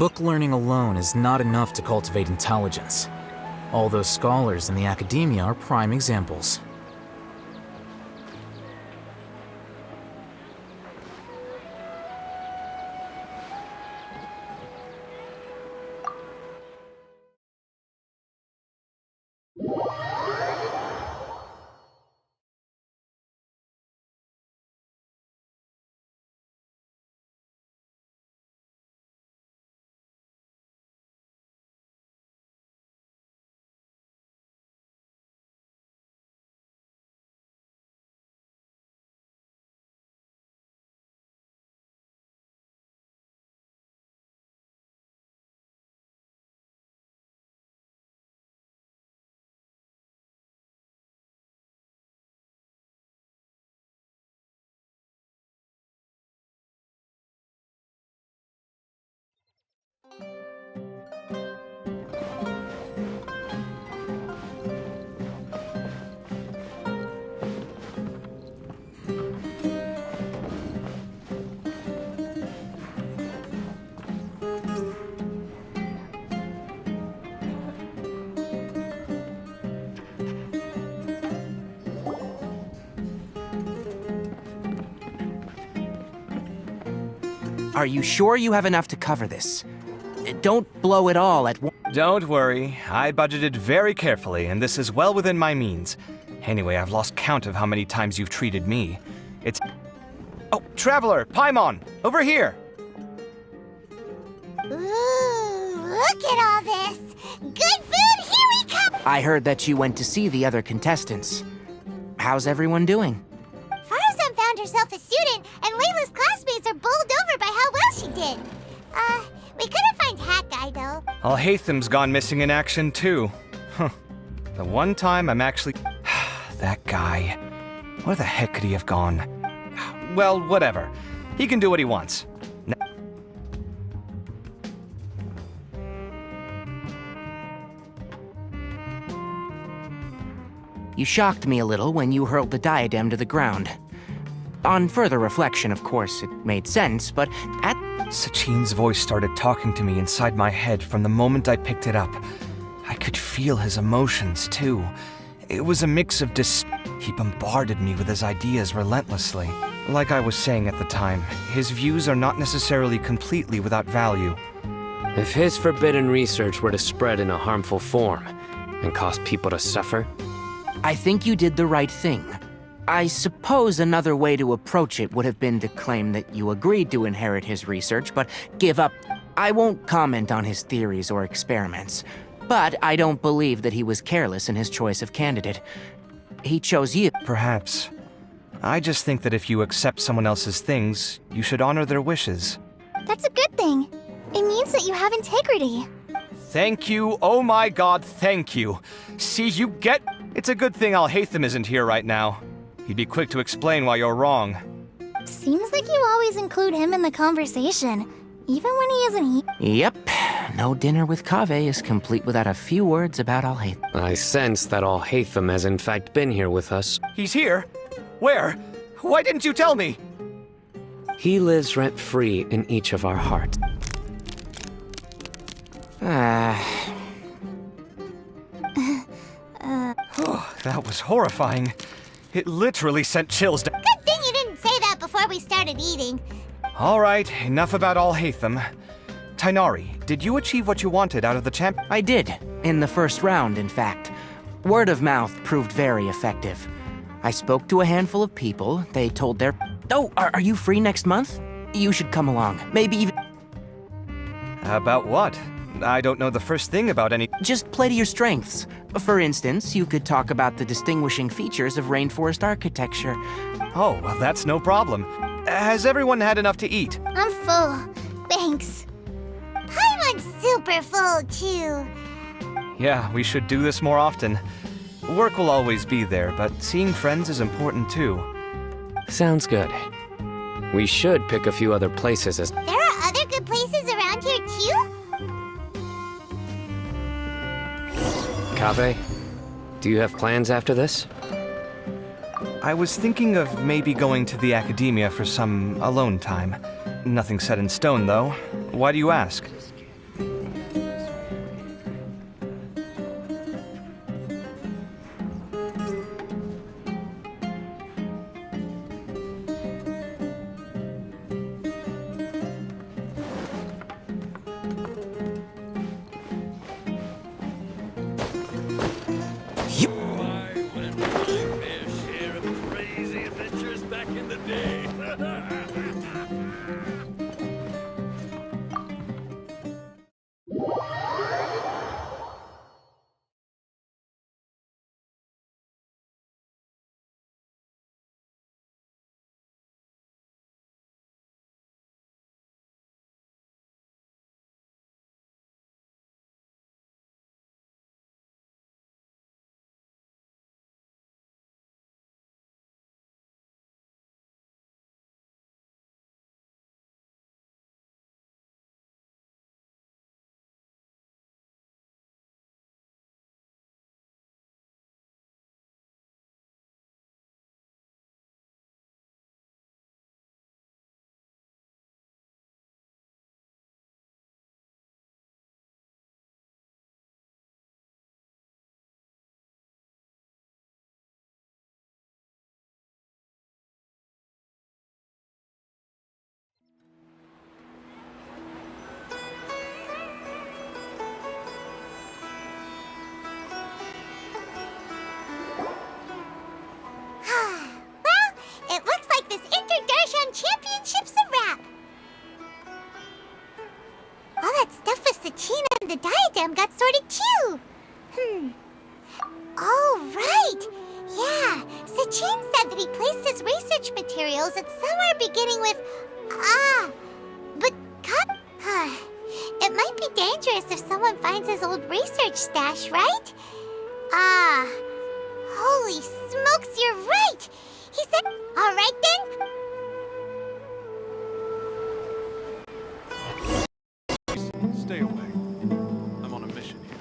Book learning alone is not enough to cultivate intelligence. All those scholars in the academia are prime examples. Are you sure you have enough to cover this? Don't blow it all at once. Don't worry, I budgeted very carefully, and this is well within my means. Anyway, I've lost count of how many times you've treated me. It's... Oh, Traveler, Paimon, over here! Ooh, look at all this! Good food, here we come! I heard that you went to see the other contestants. How's everyone doing? Farazan found herself a student, and Layla's classmates are bowled over by how well she did. We couldn't find Hackeye, though. Alhaitham's gone missing in action, too. Huh. The one time I'm actually... That guy. Where the heck could he have gone? Well, whatever. He can do what he wants. You shocked me a little when you hurled the diadem to the ground. On further reflection, of course, it made sense, but at... Sachin's voice started talking to me inside my head from the moment I picked it up. I could feel his emotions, too. It was a mix of He bombarded me with his ideas relentlessly. Like I was saying at the time, his views are not necessarily completely without value. If his forbidden research were to spread in a harmful form and cause people to suffer... I think you did the right thing. I suppose another way to approach it would have been to claim that you agreed to inherit his research, but give up. I won't comment on his theories or experiments, but I don't believe that he was careless in his choice of candidate. He chose you. Perhaps. I just think that if you accept someone else's things, you should honor their wishes. That's a good thing. It means that you have integrity. Thank you, oh my god, thank you. See, you get... It's a good thing Alhaitham isn't here right now. He'd be quick to explain why you're wrong. Seems like you always include him in the conversation, even when he isn't here. Yep. No dinner with Kaveh is complete without a few words about Alhaitham. I sense that Alhaitham has in fact been here with us. He's here? Where? Why didn't you tell me? He lives rent-free in each of our hearts. Oh, that was horrifying. It literally sent chills down. Good thing you didn't say that before we started eating. All right, enough about Alhaitham. Tainari, did you achieve what you wanted out of the champ? I did. In the first round, in fact. Word of mouth proved very effective. I spoke to a handful of people. They told their... Oh, are you free next month? You should come along. Maybe even... About what? I don't know the first thing about any... Just play to your strengths. For instance, you could talk about the distinguishing features of rainforest architecture. Oh, well, that's no problem. Has everyone had enough to eat? I'm full. Thanks. Paimon's super full, too. Yeah, we should do this more often. Work will always be there, but seeing friends is important, too. Sounds good. We should pick a few other places as... There are other good places around here, too? Kaveh, do you have plans after this? I was thinking of maybe going to the academia for some alone time. Nothing set in stone, though. Why do you ask? he placed his research materials at somewhere beginning with but it might be dangerous if someone finds his old research stash, right? Holy smokes, you're right! He said, all right then? Stay away. I'm on a mission here.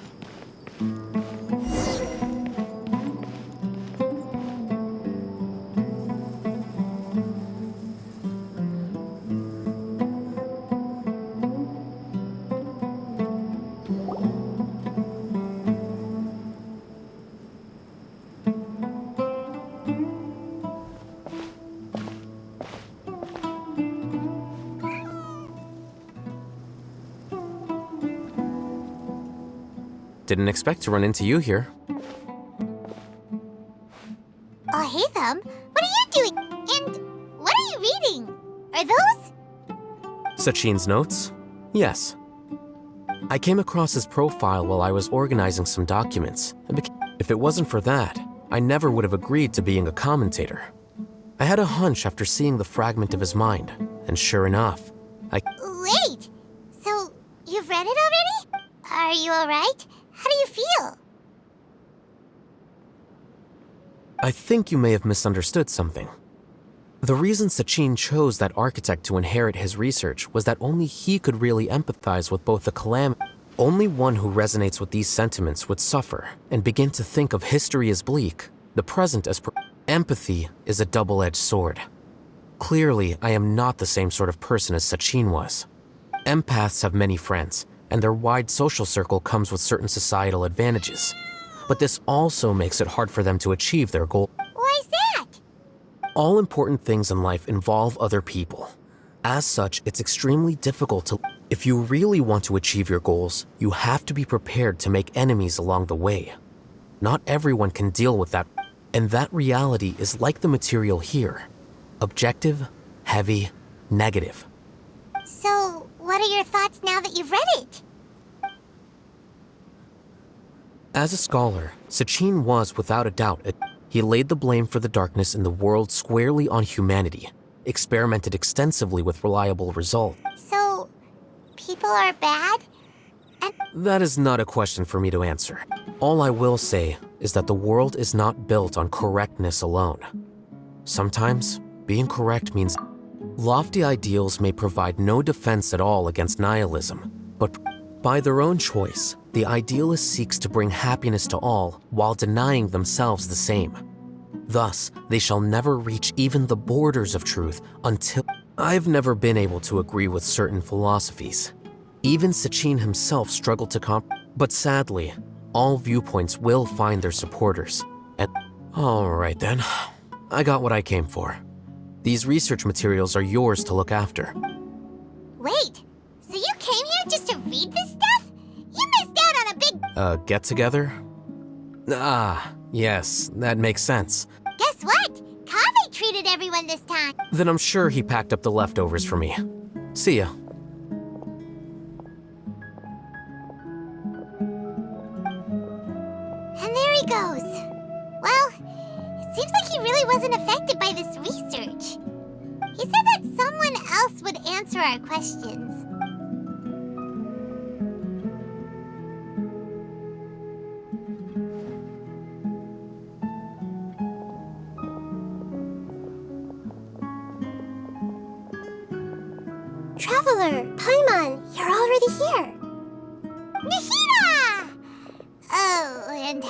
Didn't expect to run into you here. Oh, hey, Thumb. What are you doing? And what are you reading? Are those? Sachin's notes? Yes. I came across his profile while I was organizing some documents. If it wasn't for that, I never would have agreed to being a commentator. I had a hunch after seeing the fragment of his mind, and sure enough, Wait! So, you've read it already? Are you alright? How do you feel? I think you may have misunderstood something. The reason Sachin chose that architect to inherit his research was that only he could really empathize with both the calamity. Only one who resonates with these sentiments would suffer and begin to think of history as bleak, the present as empathy is a double-edged sword. Clearly, I am not the same sort of person as Sachin was. Empaths have many friends, and their wide social circle comes with certain societal advantages. But this also makes it hard for them to achieve their goal. Why's that? All important things in life involve other people. As such, it's extremely difficult to... If you really want to achieve your goals, you have to be prepared to make enemies along the way. Not everyone can deal with that, and that reality is like the material here. Objective, heavy, negative. So, what are your thoughts now that you've read it? As a scholar, Sachin was, without a doubt, he laid the blame for the darkness in the world squarely on humanity, experimented extensively with reliable results. So, people are bad? That is not a question for me to answer. All I will say is that the world is not built on correctness alone. Sometimes, being correct means lofty ideals may provide no defense at all against nihilism, but by their own choice, the idealist seeks to bring happiness to all while denying themselves the same. Thus, they shall never reach even the borders of truth until... I've never been able to agree with certain philosophies. Even Sachin himself struggled to but sadly, all viewpoints will find their supporters. And alright then, I got what I came for. These research materials are yours to look after. Wait, so you came here just to read this stuff? You missed out on a big... Get-together? Ah, yes, that makes sense. Guess what? Kaveh treated everyone this time. Then I'm sure he packed up the leftovers for me. See ya. And there he goes. Well, it seems like he really wasn't affected by this research. He said that someone else would answer our questions. Traveler, Paimon, you're already here. Nahida! Oh, and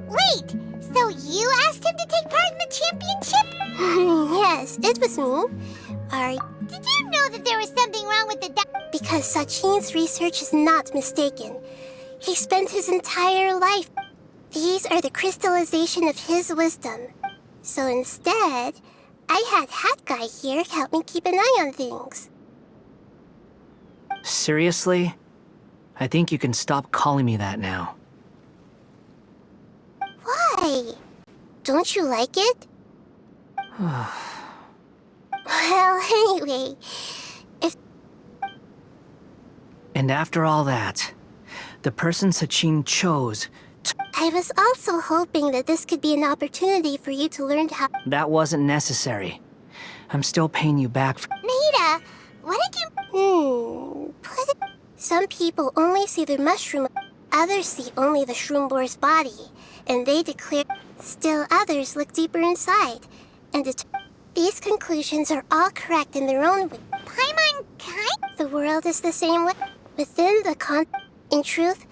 wait! So you asked him to take part in the championship? Yes, it was me. Did you know that there was something wrong with the Because Sachin's research is not mistaken. He spent his entire life. These are the crystallization of his wisdom. So instead, I had Hat Guy here help me keep an eye on things. Seriously? I think you can stop calling me that now. Why? Don't you like it? Well, anyway, And after all that, the person Sachin chose I I was also hoping that this could be an opportunity for you to learn how. That wasn't necessary. I'm still paying you back for. Nahida, what did you... Put it... Some people only see the mushroom, others see only the shroom boar's body, and they declare... Still others look deeper inside, and these conclusions are all correct in their own way. Paimon Kai? The world is the same way. Within the In truth,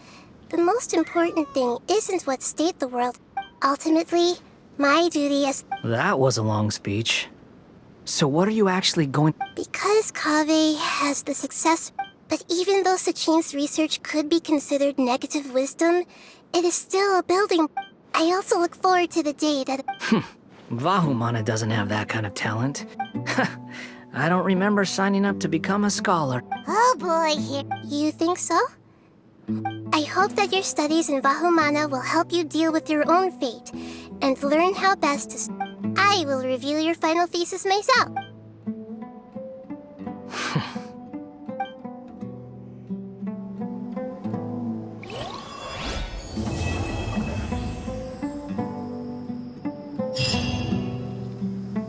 the most important thing isn't what state the world. Ultimately, my duty as... That was a long speech. So what are you actually going... Because Kaveh has the success... But even though Sachin's research could be considered negative wisdom, it is still a building... I also look forward to the day that... Vahumana doesn't have that kind of talent. I don't remember signing up to become a scholar. Oh boy, here. You think so? I hope that your studies in Vahumana will help you deal with your own fate and learn how best to... I will review your final thesis myself.